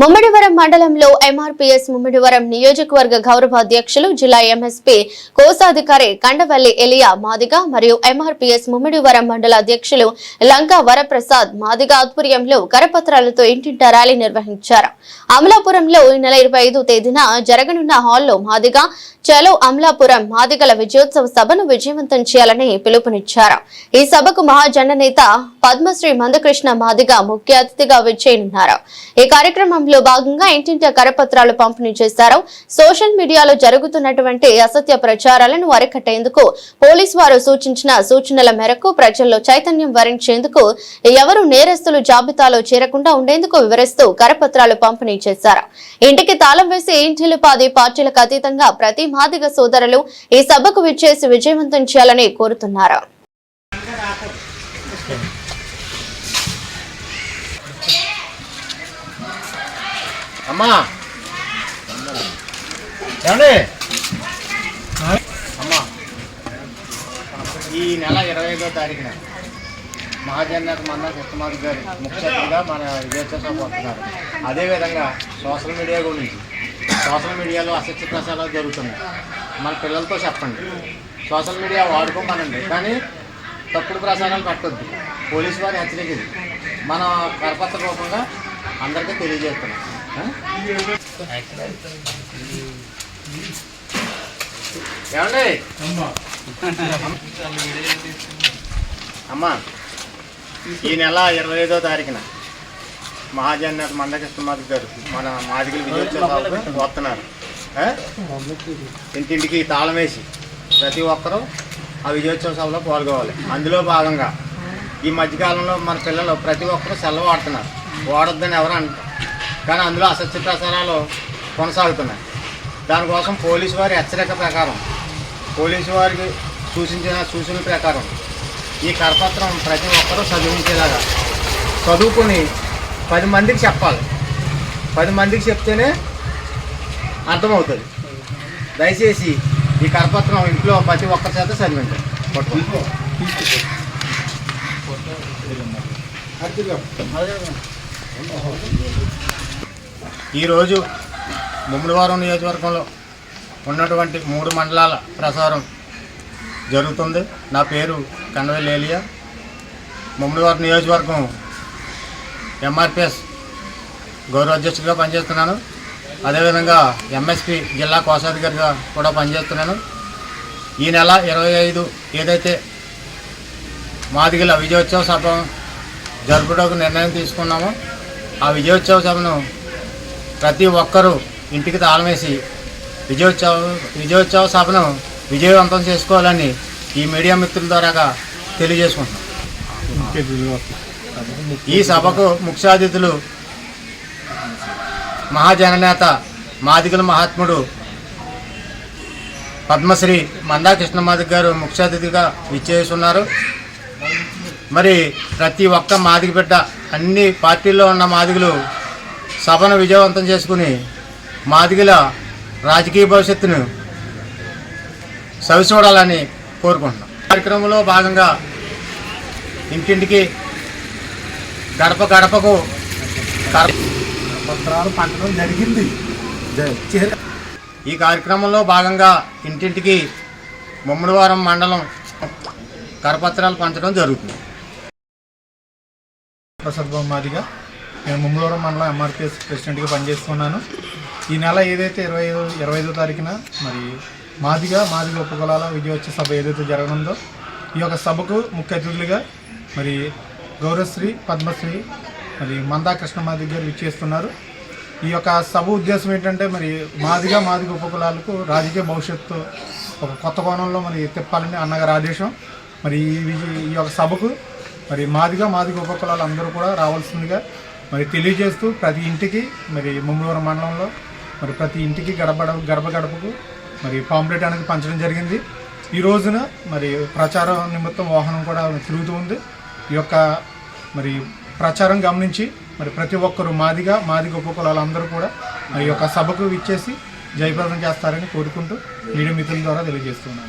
ముమ్మిడివరం మండలంలో ఎంఆర్పీఎస్ ముమ్మిడివరం నియోజకవర్గ గౌరవ అధ్యక్షులు జిల్లా ఎంఎస్పీ కోశాధికారి కండవల్లి ఎలియా మాదిగ మరియు ఎంఆర్పీఎస్ ముమ్మిడివరం మండల అధ్యక్షులు లంకా వరప్రసాద్ మాదిగ ఆధ్వర్యంలో కరపత్రాలతో ఇంటింటా ర్యాలీ నిర్వహించారు. అమలాపురంలో ఈ నెల 25వ తేదీన జరగనున్న హాల్లో మాదిగ చలో అమలాపురం మాదిగల విజయోత్సవ సభను విజయవంతం చేయాలని పిలుపునిచ్చారు. ఈ సభకు మహాజన నేత పద్మశ్రీ మందకృష్ణ మాదిగ ముఖ్య అతిథిగా విచ్చేయనున్నారు. ఈ కార్యక్రమంలో భాగంగా ఇంటింటా కరపత్రాలు పంపిణీ చేశారు. సోషల్ మీడియాలో జరుగుతున్నటువంటి అసత్య ప్రచారాలను అరికట్టేందుకు పోలీసు వారు సూచించిన సూచనల మేరకు ప్రజల్లో చైతన్యం వరించేందుకు ఎవరు నేరస్తులు జాబితాలో చేరకుండా ఉండేందుకు వివరిస్తూ కరపత్రాలు పంపిణీ చేశారు. ఇంటికి తాళం వేసి ఇంటిల్లిపాది పార్టీలకు అతీతంగా ప్రతి మాదిగ సోదరులు ఈ సభకు విచ్చేసి విజయవంతం చేయాలని కోరుతున్నారు. అమ్మా ఈ నెల 25వ తారీఖున మహాజన మందా కృష్ణమాధి గారు ముఖ్య అతిథిగా మన విజయోత్సవం వస్తున్నారు. అదేవిధంగా సోషల్ మీడియా గురించి సోషల్ మీడియాలో అసత్య ప్రసారాలు జరుగుతున్నాయి. మన పిల్లలతో చెప్పండి, సోషల్ మీడియా వాడుకోమనండి, కానీ తప్పుడు ప్రసారాలు పెట్టొద్దు. పోలీసు వారి హెచ్చరికది మన కరపత్ర రూపంగా అందరికీ తెలియజేస్తున్నాం. ఏమండి అమ్మా, ఈ నెల 25వ తారీఖున మహాజన మందా కృష్ణమాధి గారు మన మాదిగల విజయోత్సవాలకు వస్తున్నారు. ఇంటింటికి తాళం వేసి ప్రతి ఒక్కరూ ఆ విజయోత్సవ సభలో పాల్గొవాలి. అందులో భాగంగా ఈ మధ్యకాలంలో మన పిల్లలు ప్రతి ఒక్కరూ సెలవు వాడుతున్నారు. వాడొద్దని ఎవరు అంటారు, కానీ అందులో అసత్య ప్రసారాలు కొనసాగుతున్నాయి. దానికోసం పోలీసు వారి హెచ్చరిక ప్రకారం, పోలీసు వారికి సూచించిన సూచనల ప్రకారం ఈ కరపత్రం ప్రతి ఒక్కరూ చదివించేలాగా చదువుకొని 10 మందికి చెప్పాలి. 10 మందికి చెప్తేనే అర్థమవుతుంది. దయచేసి ఈ కరపత్రం ఇంట్లో ప్రతి ఒక్కరి చేత చదివించండి. ఈరోజు ముమ్మిడివరం నియోజకవర్గంలో ఉన్నటువంటి 3 మండలాల ప్రసారం జరుగుతుంది. నా పేరు కండవల్లి ఎలియా. ముమ్మిడివరం నియోజకవర్గం ఎంఆర్పిఎస్ గౌరవ అధ్యక్షుడిగా పనిచేస్తున్నాను. అదేవిధంగా ఎంఎస్పీ జిల్లా కోశాధికారిగా కూడా పనిచేస్తున్నాను. ఈ నెల 25 ఏదైతే మాదిగల విజయోత్సవ సభ జరుపుటకు నిర్ణయం తీసుకున్నామో ఆ విజయోత్సవ సభను ప్రతి ఒక్కరూ ఇంటికి తాళం వేసి విజయోత్సవ సభను విజయవంతం చేసుకోవాలని ఈ మీడియా మిత్రుల ద్వారా తెలియజేసుకుంటున్నాం. ఈ సభకు ముఖ్య అతిథులు మహాజననేత మాదిగల మహాత్ముడు పద్మశ్రీ మందా కృష్ణమాధి గారు ముఖ్య అతిథిగా విచ్చేస్తున్నారు. మరి ప్రతి ఒక్క మాదిగ బిడ్డ, అన్ని పార్టీల్లో ఉన్న మాదిగలు సభను విజయవంతం చేసుకుని మాదిగల రాజకీయ భవిష్యత్తును సవిచూడాలని కోరుకుంటున్నాం. కార్యక్రమంలో భాగంగా ఇంటింటికి గడప గడపకు కరపత్రాలు పంచడం జరిగింది. ఈ కార్యక్రమంలో భాగంగా ఇంటింటికి ముమ్మిడివరం మండలం కరపత్రాలు పంచడం జరుగుతుంది. ప్రసాద్ మాదిగా నేను ముమ్మిడివరం మండలం ఎంఆర్పిఎస్ ప్రెసిడెంట్గా పనిచేస్తున్నాను. ఈ నెల ఏదైతే 25వ తారీఖున మరి మాదిగ ఉపకులాల విజయోత్సవ సభ ఏదైతే జరగనుందో ఈ యొక్క సభకు ముఖ్య అతిథులుగా మరి గౌరవశ్రీ పద్మశ్రీ మరి మందా కృష్ణమాధి గారు విచ్చేస్తున్నారు. ఈ యొక్క సభ ఉద్దేశం ఏంటంటే మరి మాదిగ ఉపకులాలకు రాజకీయ భవిష్యత్తు ఒక కొత్త కోణంలో మరి తిప్పాలని అన్నగారి ఆదేశం. మరి ఈ యొక్క సభకు మరి మాదిగ ఉపకులాలు అందరూ కూడా రావాల్సిందిగా మరి తెలియజేస్తూ ప్రతి ఇంటికి మరి ముమ్మిడివరం మండలంలో మరి ప్రతి ఇంటికి గడప గడపకు మరి పాంప్లెట్ అనేది పంచడం జరిగింది. ఈ రోజున మరి ప్రచారం నిమిత్తం వాహనం కూడా తిరుగుతూ ఉంది. ఈ యొక్క మరి ప్రచారం గమనించి మరి ప్రతి ఒక్కరూ మాదిగ ఉపకులాలు అందరూ కూడా ఈ యొక్క సభకు విచ్చేసి జయప్రదం చేస్తారని కోరుకుంటూ మీడియా మిత్రుల ద్వారా తెలియజేస్తున్నాను.